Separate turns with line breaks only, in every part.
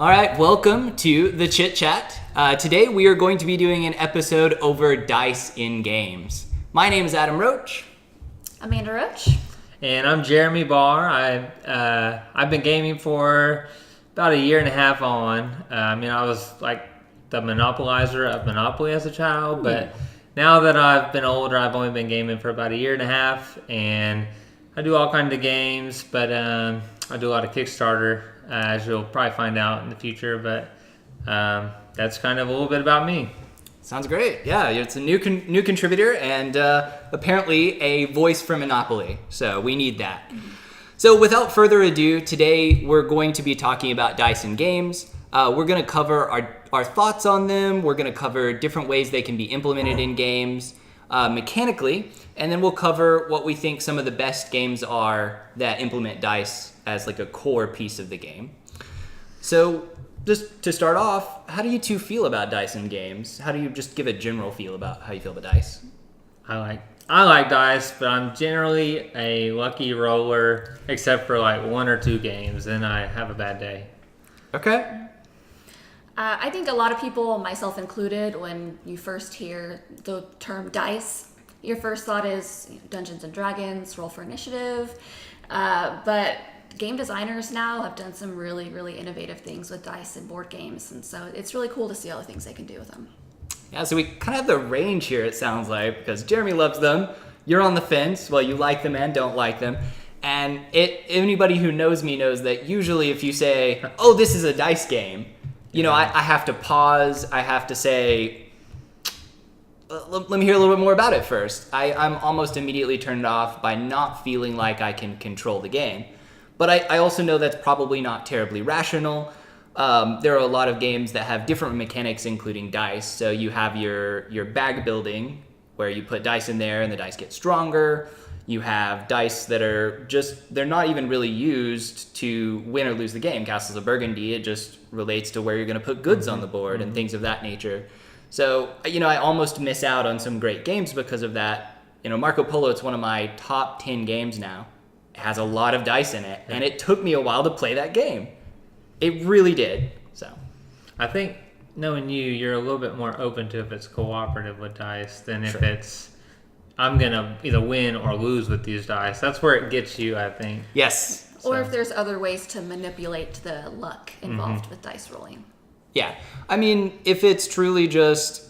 All right, welcome to the Chit Chat. Today we are going to be doing an episode over dice in games. My name is Adam Roach.
Amanda Roach.
And I'm Jeremy Barr. I've been gaming for about a year and a half on. I was like the monopolizer of Monopoly as a child, but now that I've been older, I've only been gaming for about a year and a half, and I do all kinds of games, but I do a lot of Kickstarter, as you'll probably find out in the future, but that's kind of a little bit about me.
Sounds great. Yeah, it's a new contributor and apparently a voice for Monopoly, so we need that. So without further ado, today we're going to be talking about dice in games. We're going to cover our thoughts on them. We're going to cover different ways they can be implemented in games mechanically, and then we'll cover what we think some of the best games are that implement dice as like a core piece of the game. So just to start off, how do you two feel about dice in games? How do you just give a general feel about how you feel about dice?
I like dice, but I'm generally a lucky roller, except for like one or two games, and I have a bad day.
Okay.
I think a lot of people, myself included, when you first hear the term dice, your first thought is Dungeons and Dragons, roll for initiative, but game designers now have done some really, really innovative things with dice and board games, and so it's really cool to see all the things they can do with them.
Yeah, so we kind of have the range here, it sounds like, because Jeremy loves them, you're on the fence, well, you like them and don't like them, and anybody who knows me knows that usually if you say, oh, this is a dice game, you know, I have to pause, I have to say, let me hear a little bit more about it first. I'm almost immediately turned off by not feeling like I can control the game. But I also know that's probably not terribly rational. There are a lot of games that have different mechanics, including dice. So you have your bag building, where you put dice in there and the dice get stronger. You have dice that are they're not even really used to win or lose the game. Castles of Burgundy, it just relates to where you're going to put goods on the board and things of that nature. So, I almost miss out on some great games because of that. Marco Polo, it's one of my top 10 games now. It has a lot of dice in it, and it took me a while to play that game. It really did. So,
I think knowing you're a little bit more open to if it's cooperative with dice than if it's I'm gonna either win or lose with these dice. That's where it gets you, I think.
Yes.
Or if there's other ways to manipulate the luck involved with dice rolling.
Yeah. I mean, if it's truly just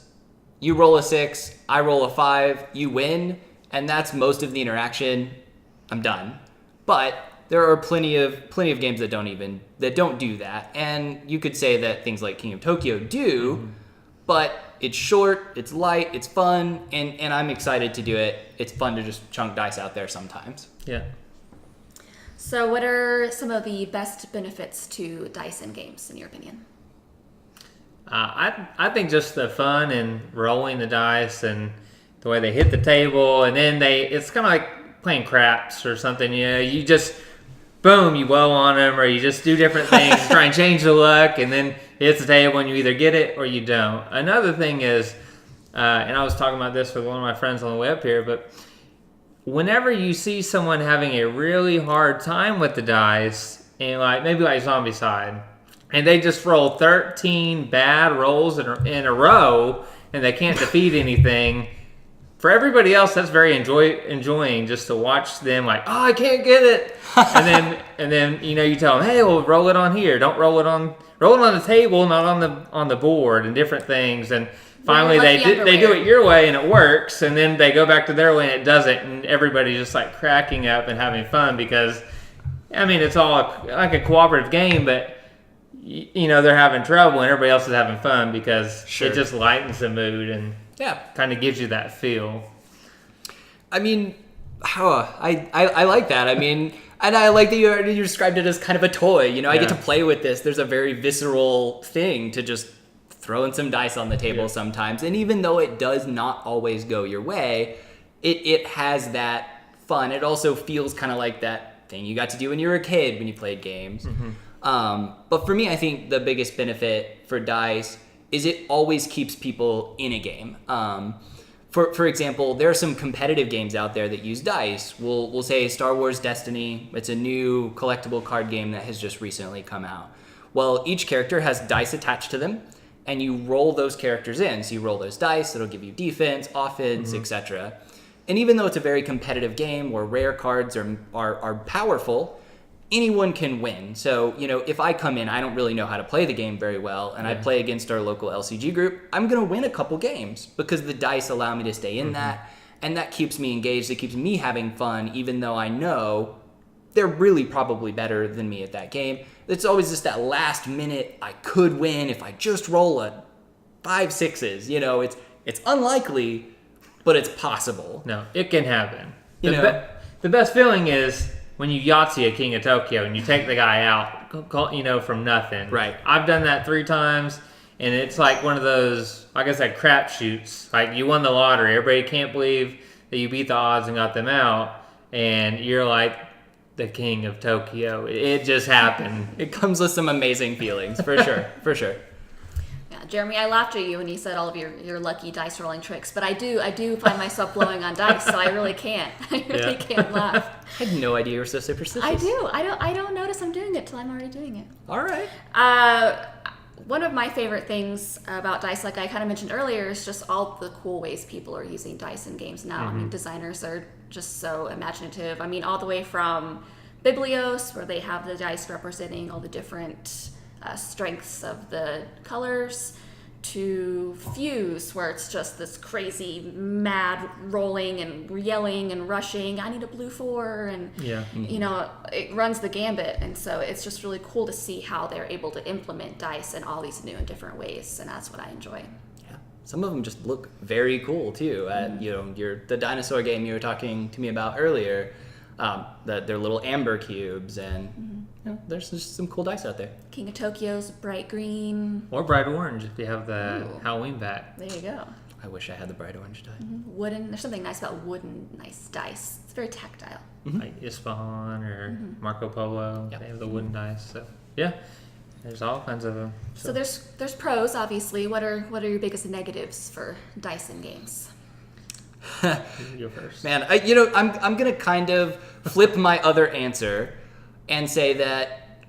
you roll a 6, I roll a 5, you win, and that's most of the interaction, I'm done. But there are plenty of games that don't do that. And you could say that things like King of Tokyo do, but it's short, it's light, it's fun, and I'm excited to do it. It's fun to just chunk dice out there sometimes.
Yeah.
So what are some of the best benefits to dice in games, in your opinion?
I think just the fun and rolling the dice and the way they hit the table, and then it's kind of like playing craps or something. You just boom, you blow on them, or you just do different things, try and change the luck, and then it hits the table and you either get it or you don't. Another thing is, and I was talking about this with one of my friends on the web here, but whenever you see someone having a really hard time with the dice, and maybe like Zombicide, and they just roll 13 bad rolls in a row, and they can't defeat anything. For everybody else, that's very enjoying just to watch them like, oh, I can't get it, and then you tell them, hey, well, roll it on here. Don't roll it on the table, not on the board, and different things. And finally, they do it your way, and it works. And then they go back to their way, and it doesn't, and everybody's just like cracking up and having fun because, it's all like a cooperative game, but they're having trouble and everybody else is having fun because it just lightens the mood and kind of gives you that feel.
I like that. And I like that you described it as kind of a toy. I get to play with this. There's a very visceral thing to just throw in some dice on the table sometimes. And even though it does not always go your way, it has that fun. It also feels kind of like that thing you got to do when you were a kid when you played games. But for me, I think the biggest benefit for dice is it always keeps people in a game. For example, there are some competitive games out there that use dice. We'll say Star Wars Destiny. It's a new collectible card game that has just recently come out. Well, each character has dice attached to them, and you roll those characters in. So you roll those dice, it'll give you defense, offense, etc. And even though it's a very competitive game where rare cards are powerful, anyone can win. So, if I come in, I don't really know how to play the game very well, and I play against our local LCG group, I'm going to win a couple games because the dice allow me to stay in that, and that keeps me engaged. It keeps me having fun, even though I know they're really probably better than me at that game. It's always just that last minute, I could win if I just roll a 5 6s. It's unlikely, but it's possible.
No, it can happen. The best feeling is when you Yahtzee a King of Tokyo and you take the guy out, from nothing.
Right.
I've done that 3 times, and it's like one of those, like I said, crapshoots. Like you won the lottery. Everybody can't believe that you beat the odds and got them out, and you're like the King of Tokyo. It just happened.
It comes with some amazing feelings, for sure, for sure.
Yeah, Jeremy, I laughed at you when you said all of your lucky dice rolling tricks, but I do find myself blowing on dice, so I really can't. I really can't laugh.
I had no idea you were so superstitious.
I do. I don't notice I'm doing it till I'm already doing it.
All right.
One of my favorite things about dice, like I kind of mentioned earlier, is just all the cool ways people are using dice in games now. I mean, designers are just so imaginative. I mean, all the way from Biblios, where they have the dice representing all the different strengths of the colors, to Fuse, where it's just this crazy, mad rolling and yelling and rushing. I need a blue 4, and it runs the gambit. And so it's just really cool to see how they're able to implement dice in all these new and different ways, and that's what I enjoy.
Yeah, some of them just look very cool too. The dinosaur game you were talking to me about earlier, they're little amber cubes, and there's just some cool dice out there.
King of Tokyo's bright green.
Or bright orange if you have the Halloween bat.
There you go.
I wish I had the bright orange die.
Wooden. There's something nice about wooden, nice dice. It's very tactile.
Like Isfahan or Marco Polo.
Yep.
They have the wooden dice. So yeah, there's all kinds of them.
So there's pros, obviously. What are your biggest negatives for dice in games?
You go first.
Man, I'm gonna kind of flip my other answer and say that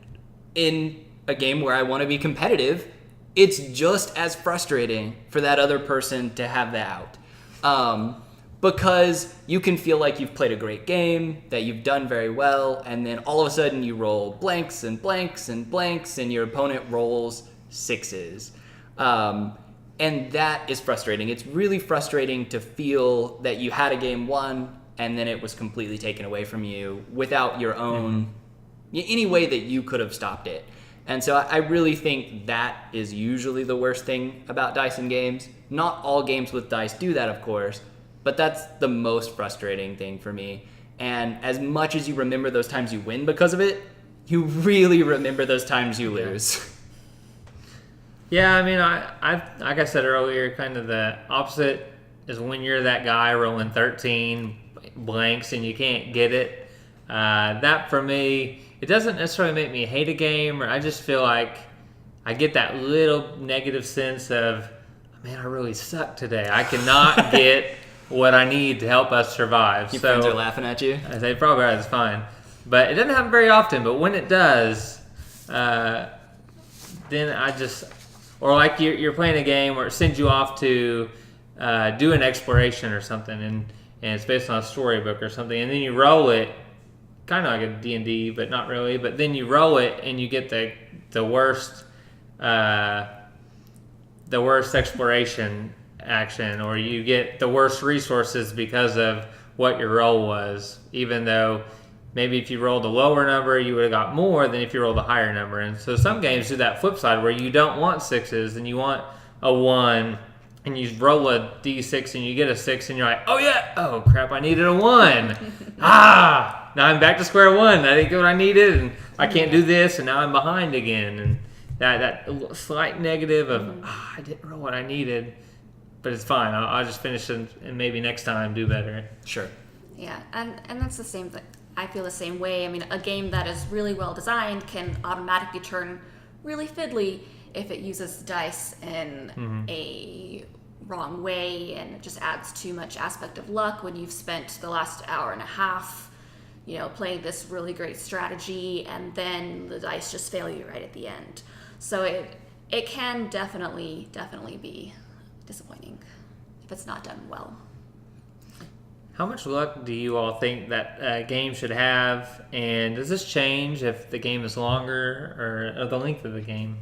in a game where I want to be competitive, it's just as frustrating for that other person to have that out. Because you can feel like you've played a great game, that you've done very well, and then all of a sudden you roll blanks and blanks and blanks, and your opponent rolls 6s. And that is frustrating. It's really frustrating to feel that you had a game won, and then it was completely taken away from you without your own, any way that you could have stopped it. And so I really think that is usually the worst thing about dice in games. Not all games with dice do that, of course, but that's the most frustrating thing for me. And as much as you remember those times you win because of it, you really remember those times you lose.
Yeah, I mean, I like I said earlier, kind of the opposite is when you're that guy rolling 13 blanks and you can't get it. That for me, it doesn't necessarily make me hate a game, or I just feel like I get that little negative sense of, man, I really suck today. I cannot get what I need to help us survive.
Your friends are laughing at you?
They probably are, it's fine. But it doesn't happen very often, but when it does, then I just... Or like you're playing a game where it sends you off to do an exploration or something, and it's based on a storybook or something, and then you roll it, kind of like a D&D, but not really. But then you roll it, and you get the worst exploration action, or you get the worst resources because of what your roll was, even though maybe if you rolled a lower number, you would have got more than if you rolled a higher number. And so some games do that flip side where you don't want 6s and you want a 1, and you roll a d6 and you get a 6 and you're like, oh yeah, oh crap, I needed a 1. Now I'm back to square one. I didn't get what I needed, and I can't do this, and now I'm behind again. And that slight negative of, I didn't roll what I needed, but it's fine. I'll just finish it and maybe next time do better.
Sure.
Yeah, and that's the same thing. I feel the same way. I mean, a game that is really well designed can automatically turn really fiddly if it uses dice in a wrong way, and it just adds too much aspect of luck when you've spent the last hour and a half playing this really great strategy and then the dice just fail you right at the end. So it can definitely be disappointing if it's not done well.
How much luck do you all think that a game should have? And does this change if the game is longer or the length of the game?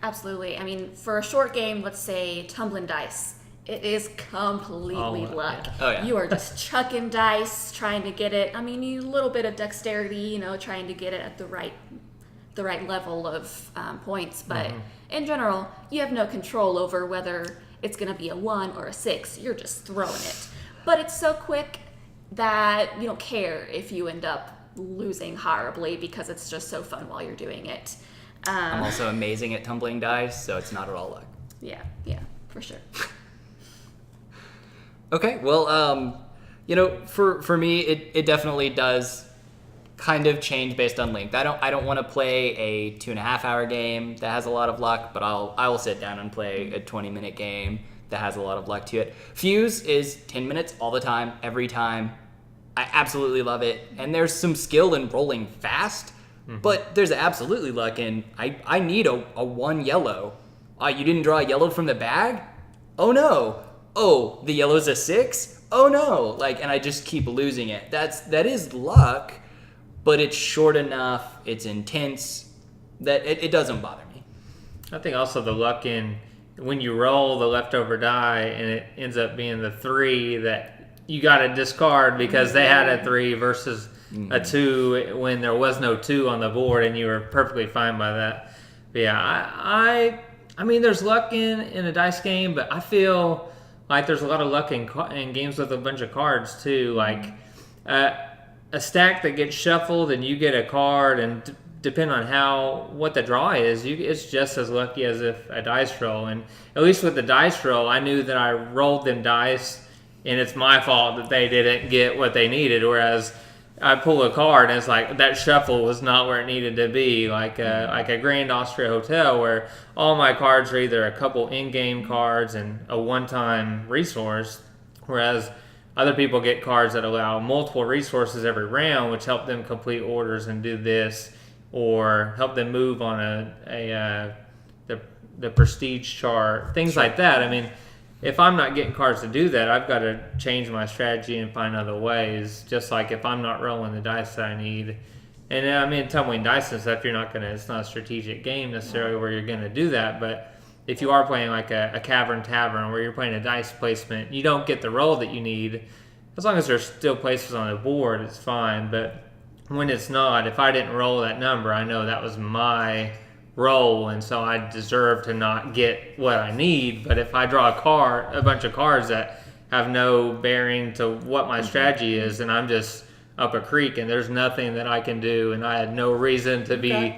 Absolutely. I mean, for a short game, let's say tumbling dice, it is completely luck.
Yeah.
Oh, yeah.
You are just chucking dice, trying to get it. I mean, you need a little bit of dexterity, trying to get it at the right level of points. But in general, you have no control over whether it's going to be a 1 or a 6. You're just throwing it. But it's so quick that you don't care if you end up losing horribly because it's just so fun while you're doing it.
I'm also amazing at tumbling dice, so it's not at all luck.
Yeah, for sure.
Okay, well, for me, it definitely does kind of change based on length. I don't want to play a 2.5-hour game that has a lot of luck, but I will sit down and play a 20-minute game that has a lot of luck to it. Fuse is 10 minutes all the time, every time. I absolutely love it, and there's some skill in rolling fast, but there's absolutely luck in I need a 1 yellow. You didn't draw a yellow from the bag? Oh no. Oh, the yellow's a 6? Oh no. And I just keep losing it. That is luck, but it's short enough, it's intense, that it doesn't bother me.
I think also the luck in when you roll the leftover die and it ends up being the 3 that you got to discard because they had a 3 versus a 2 when there was no 2 on the board and you were perfectly fine by that. But yeah, I mean, there's luck in a dice game, but I feel like there's a lot of luck in games with a bunch of cards too. Like a stack that gets shuffled and you get a card, and depending on what the draw is, it's just as lucky as if a dice roll. And at least with the dice roll, I knew that I rolled them dice, and it's my fault that they didn't get what they needed. Whereas I pull a card and it's like that shuffle was not where it needed to be, like a Grand Austria Hotel where all my cards are either a couple in-game cards and a one-time resource, whereas other people get cards that allow multiple resources every round, which help them complete orders and do this, or help them move on the prestige chart, things like that. I mean, if I'm not getting cards to do that, I've got to change my strategy and find other ways. Just like if I'm not rolling the dice that I need, and I mean, tumbling dice and stuff, it's not a strategic game necessarily where you're going to do that. But if you are playing like a Cavern Tavern where you're playing a dice placement, you don't get the roll that you need. As long as there's still places on the board, it's fine. But when it's not, if I didn't roll that number, I know that was my roll, and so I deserve to not get what I need. But if I draw a bunch of cards that have no bearing to what my strategy is, and I'm just up a creek and there's nothing that I can do, and I had no reason to be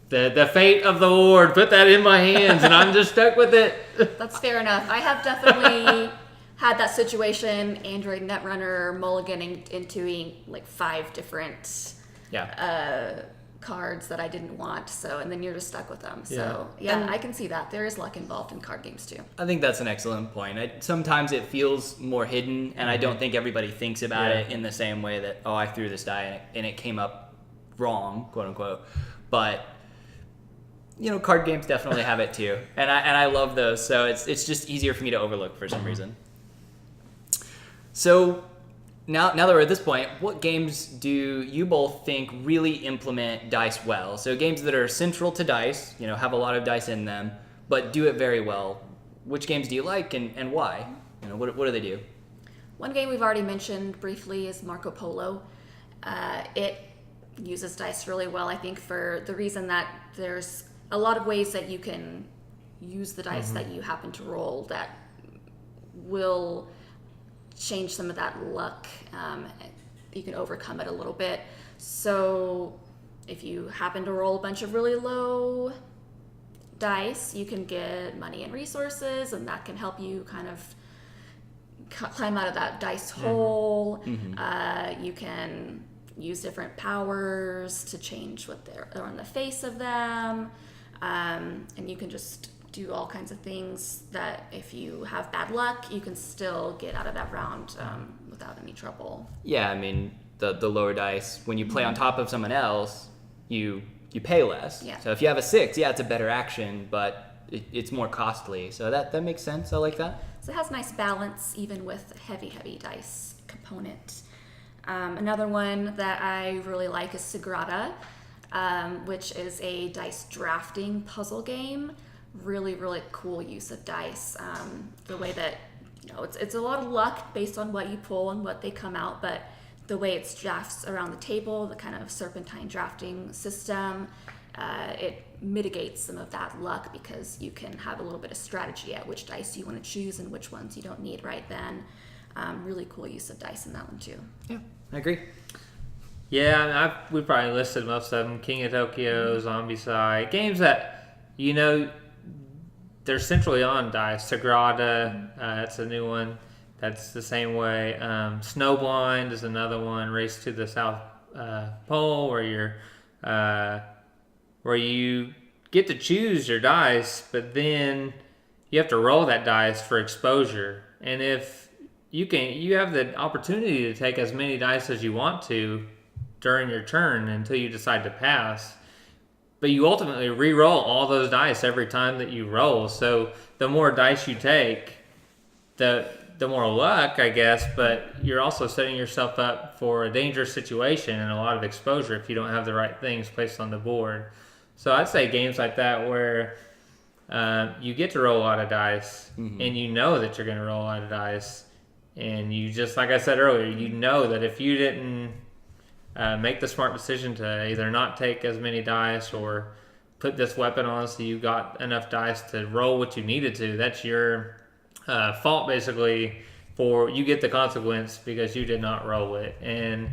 the fate of the Lord put that in my hands, and I'm just stuck with it.
That's fair enough. I have definitely had that situation, Android Netrunner mulliganing into like 5 different cards that I didn't want, and then you're just stuck with them. So I can see that there is luck involved in card games too.
I think that's an excellent point. Sometimes it feels more hidden, and I don't think everybody thinks about it in the same way that, I threw this die and it came up wrong, quote unquote. But card games definitely have it too, and I love those. So it's just easier for me to overlook for some reason. So now that we're at this point, what games do you both think really implement dice well? So games that are central to dice, have a lot of dice in them, but do it very well. Which games do you like, and why? What do they do?
One game we've already mentioned briefly is Marco Polo. It uses dice really well, I think, for the reason that there's a lot of ways that you can use the dice that you happen to roll that will change some of that luck. You can overcome it a little bit. So if you happen to roll a bunch of really low dice, you can get money and resources, and that can help you kind of climb out of that dice hole. You can use different powers to change what they're on the face of them, and you can just do all kinds of things that if you have bad luck, you can still get out of that round without any trouble.
Yeah, I mean, the lower dice. When you play on top of someone else, you pay less.
Yeah.
So if you have a 6, yeah, it's a better action, but it's more costly. So that makes sense. I like that.
So it has nice balance even with heavy dice component. Another one that I really like is Sagrada, which is a dice drafting puzzle game. Really, really cool use of dice. The way that, it's a lot of luck based on what you pull and what they come out, but the way it drafts around the table, the kind of serpentine drafting system, it mitigates some of that luck because you can have a little bit of strategy at which dice you want to choose and which ones you don't need right then. Really cool use of dice in that one too.
Yeah, I agree.
Yeah, we probably listed most of them. King of Tokyo, Zombicide, games that, they're centrally on dice. Sagrada, that's a new one. That's the same way. Snowblind is another one. Race to the South Pole, where you get to choose your dice, but then you have to roll that dice for exposure. And if you have the opportunity to take as many dice as you want to during your turn until you decide to pass. But you ultimately re-roll all those dice every time that you roll. So the more dice you take, the more luck, I guess, but you're also setting yourself up for a dangerous situation and a lot of exposure if you don't have the right things placed on the board. So I'd say games like that where you get to roll a lot of dice, and you know that you're going to roll a lot of dice, and you just, like I said earlier, you know that if you didn't make the smart decision to either not take as many dice or put this weapon on so you got enough dice to roll what you needed to, that's your fault basically, for you get the consequence because you did not roll it. And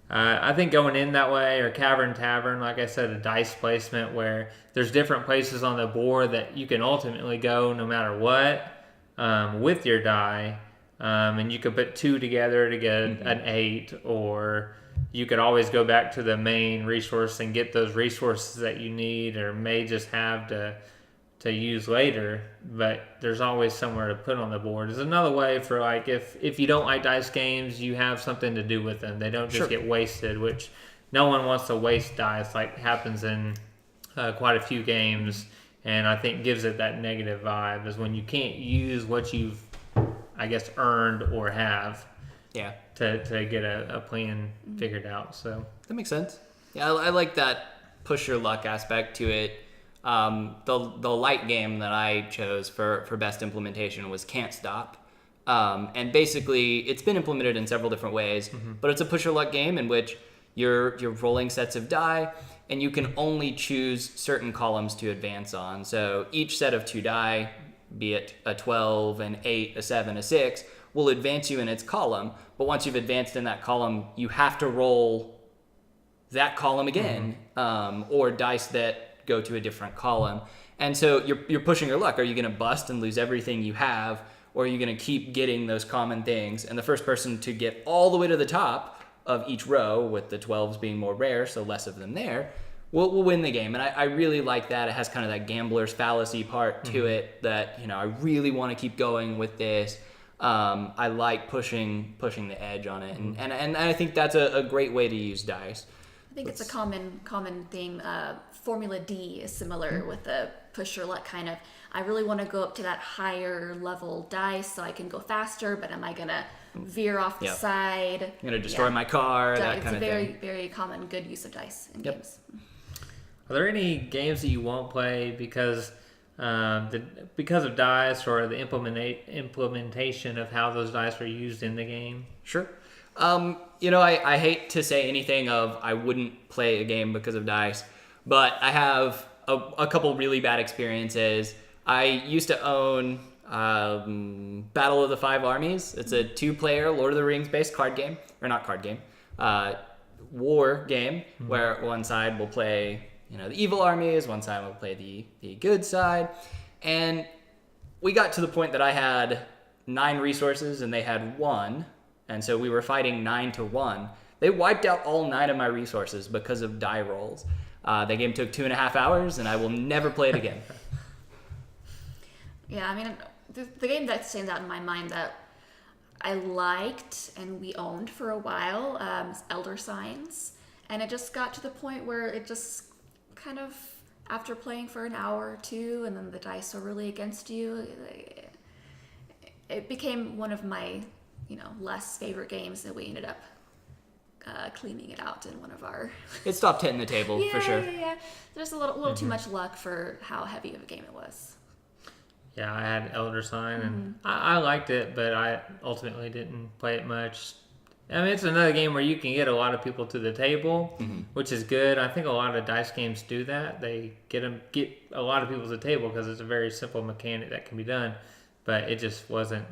I think going in that way, or Cavern Tavern, like I said, a dice placement where there's different places on the board that you can ultimately go no matter what with your die, and you could put 2 together to get an 8, or you could always go back to the main resource and get those resources that you need or may just have to use later, but there's always somewhere to put on the board. Is another way for, like, if you don't like dice games, you have something to do with them. They don't just get wasted, which no one wants to waste dice, like happens in quite a few games, and I think gives it that negative vibe, is when you can't use what you've, I guess, earned or have to get a plan figured out. So
that makes sense. Yeah, I like that push your luck aspect to it. The light game that I chose for best implementation was Can't Stop. And basically it's been implemented in several different ways, but it's a push your luck game in which you're rolling sets of die and you can only choose certain columns to advance on. So each set of 2 die, be it a 12, an 8, a 7, a 6, will advance you in its column. But once you've advanced in that column, you have to roll that column again, or dice that go to a different column. And so you're pushing your luck. Are you going to bust and lose everything you have, or are you going to keep getting those common things? And the first person to get all the way to the top of each row, with the 12s being more rare, so less of them there, will win the game. And I really like that. It has kind of that gambler's fallacy part to it, that, I really want to keep going with this. I like pushing the edge on it. And I think that's a great way to use dice.
I think it's a common theme. Formula D is similar with the push your luck kind of. I really want to go up to that higher level dice so I can go faster, but am I going to veer off the side?
I'm going to destroy my car, that kind of thing.
It's a very, very common good use of dice in games.
Are there any games that you won't play because of dice, or the implementation of how those dice are used in the game?
Sure. I hate to say anything of I wouldn't play a game because of dice, but I have a couple really bad experiences. I used to own Battle of the Five Armies. It's a 2-player Lord of the Rings based card game, or not card game, war game, where one side will play the evil armies, one side will play the good side, and we got to the point that I had 9 resources and they had 1. And so we were fighting 9-1. They wiped out all 9 of my resources because of die rolls. The game took 2.5 hours, and I will never play it again.
Yeah, I mean, the game that stands out in my mind that I liked and we owned for a while Elder Signs. And it just got to the point where it just kind of, after playing for an hour or two and then the dice were really against you, it became one of my, less favorite games that we ended up cleaning it out in one of our...
It stopped hitting the table, for sure.
Yeah. There's a little too much luck for how heavy of a game it was.
Yeah, I had Elder Sign, and I liked it, but I ultimately didn't play it much. I mean, it's another game where you can get a lot of people to the table, which is good. I think a lot of dice games do that. They get a lot of people to the table because it's a very simple mechanic that can be done, but it just wasn't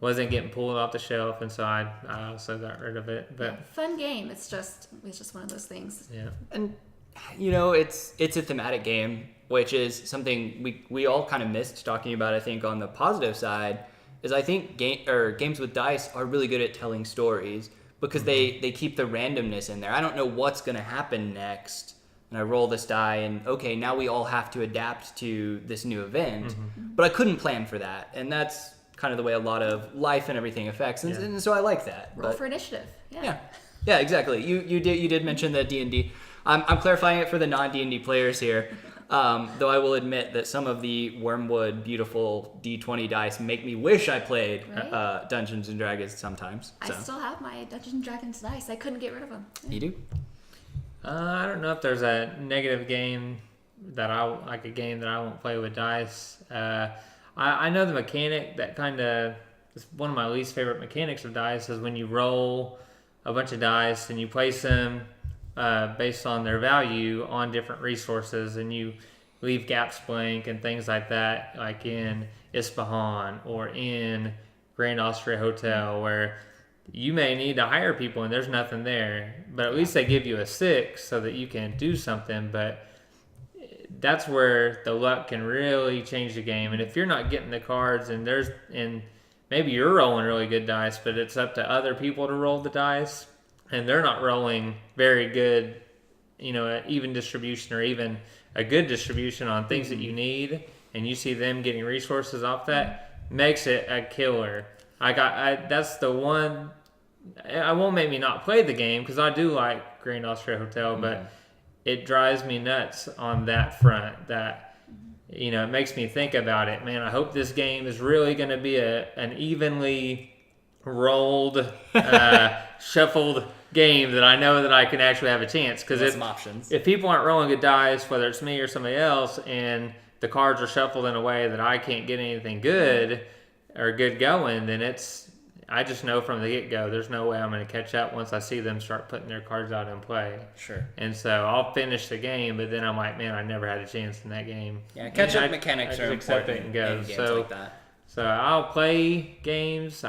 getting pulled off the shelf, and so I also got rid of it. But
yeah, fun game. It's just one of those things.
Yeah,
and it's a thematic game, which is something we all kind of missed talking about. I think on the positive side is I think games with dice are really good at telling stories because they keep the randomness in there. I don't know what's going to happen next, and I roll this die, and okay, now we all have to adapt to this new event, but I couldn't plan for that, and that's kind of the way a lot of life and everything affects, and so I like that.
Roll for initiative. Yeah,
exactly. You did mention the D&D. I'm clarifying it for the non-D&D players here. Though I will admit that some of the Wormwood beautiful D20 dice make me wish I played Dungeons and Dragons sometimes. So.
I still have my Dungeons and Dragons dice. I couldn't get rid of them.
You do?
I don't know if there's a negative game that I won't play with dice. I know the mechanic that kind of is one of my least favorite mechanics of dice is when you roll a bunch of dice and you place them based on their value on different resources, and you leave gaps blank and things like that, like in Isfahan or in Grand Austria Hotel, where you may need to hire people and there's nothing there, but at least they give you a 6 so that you can do something. But that's where the luck can really change the game. And if you're not getting the cards and maybe you're rolling really good dice, but it's up to other people to roll the dice, and they're not rolling very good, even distribution or even a good distribution on things that you need, and you see them getting resources off that, makes it a killer. That's the one. I won't make me not play the game because I do like Grand Austria Hotel, but it drives me nuts on that front. That it makes me think about it. Man, I hope this game is really going to be an evenly rolled, shuffled game that I know that I can actually have a chance. Because if people aren't rolling good dice, whether it's me or somebody else, and the cards are shuffled in a way that I can't get anything good or good going, then I just know from the get-go there's no way I'm going to catch up once I see them start putting their cards out in play.
Sure.
And so I'll finish the game, but then I'm like, man, I never had a chance in that game.
Yeah, catch-up mechanics are important
and go.
in games like that.
So I'll play games,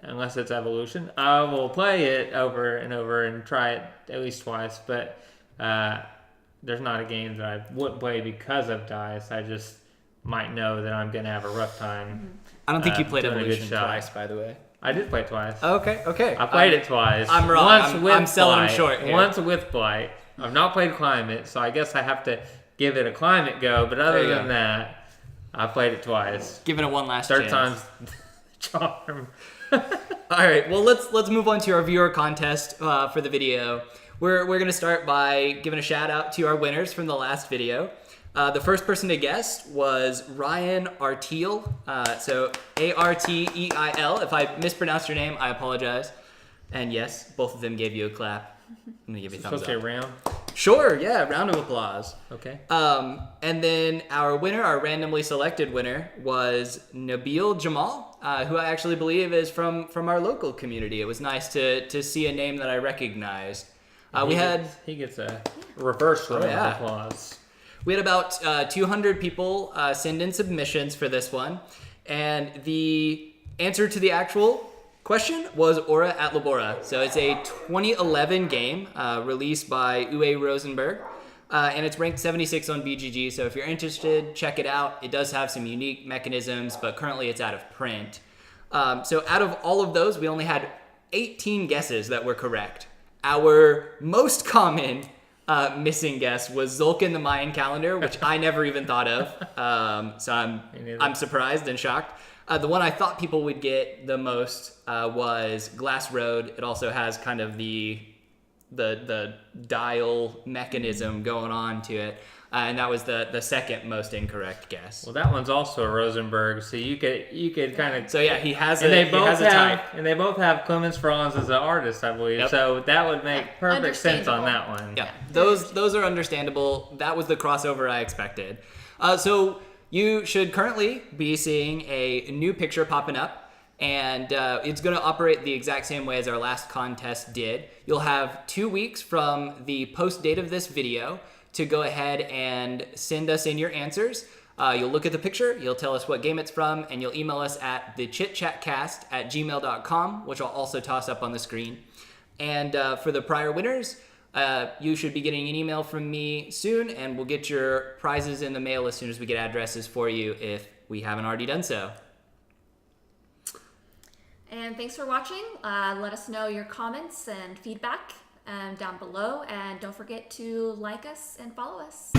unless it's Evolution. I will play it over and over and try it at least twice, but there's not a game that I wouldn't play because of dice. I just might know that I'm going to have a rough time.
I don't think you played Evolution twice, by the way.
I did play it twice.
Okay.
I played it twice.
I'm wrong. I'm selling them short here.
Once with Blight. I've not played Climate, so I guess I have to give it a Climate go. But other than that, I played it twice.
Give it a one last
chance.
Third
time's the charm.
All right. Well, let's move on to our viewer contest for the video. We're gonna start by giving a shout out to our winners from the last video. The first person to guess was Ryan Arteil. So Arteil. If I mispronounced your name, I apologize. And yes, both of them gave you a clap. I'm gonna give you a thumbs up.
Supposed to be a round?
Sure, yeah, round of applause.
Okay.
And then our randomly selected winner, was Nabil Jamal, who I actually believe is from our local community. It was nice to see a name that I recognized.
He gets a reverse round of applause.
We had about 200 people send in submissions for this one, and the answer to the actual question was Aura at Labora. So it's a 2011 game released by Uwe Rosenberg, and it's ranked 76 on BGG. So if you're interested, check it out. It does have some unique mechanisms, but currently it's out of print. So out of all of those, we only had 18 guesses that were correct. Our most common missing guess was Zulkin the Mayan calendar, which I never even thought of. So I'm surprised and shocked. The one I thought people would get the most was Glass Road. It also has kind of the dial mechanism going on to it. And that was the second most incorrect guess.
Well, that one's also a Rosenberg, so you could kind of.
So yeah, he has
And
a
they both
he has a type.
have, and they both have Clemens Franz as an artist, I believe.
Yep.
So that would make perfect sense on that
Understandable.
one.
Yeah, those are understandable. That was the crossover I expected. So you should currently be seeing a new picture popping up, and it's going to operate the exact same way as our last contest did. You'll have 2 weeks from the post date of this video to go ahead and send us in your answers. You'll look at the picture, you'll tell us what game it's from, and you'll email us at thechitchatcast@gmail.com, which I'll also toss up on the screen. And for the prior winners, you should be getting an email from me soon, and we'll get your prizes in the mail as soon as we get addresses for you if we haven't already done so.
And thanks for watching. Let us know your comments and feedback down below. And don't forget to like us and follow us.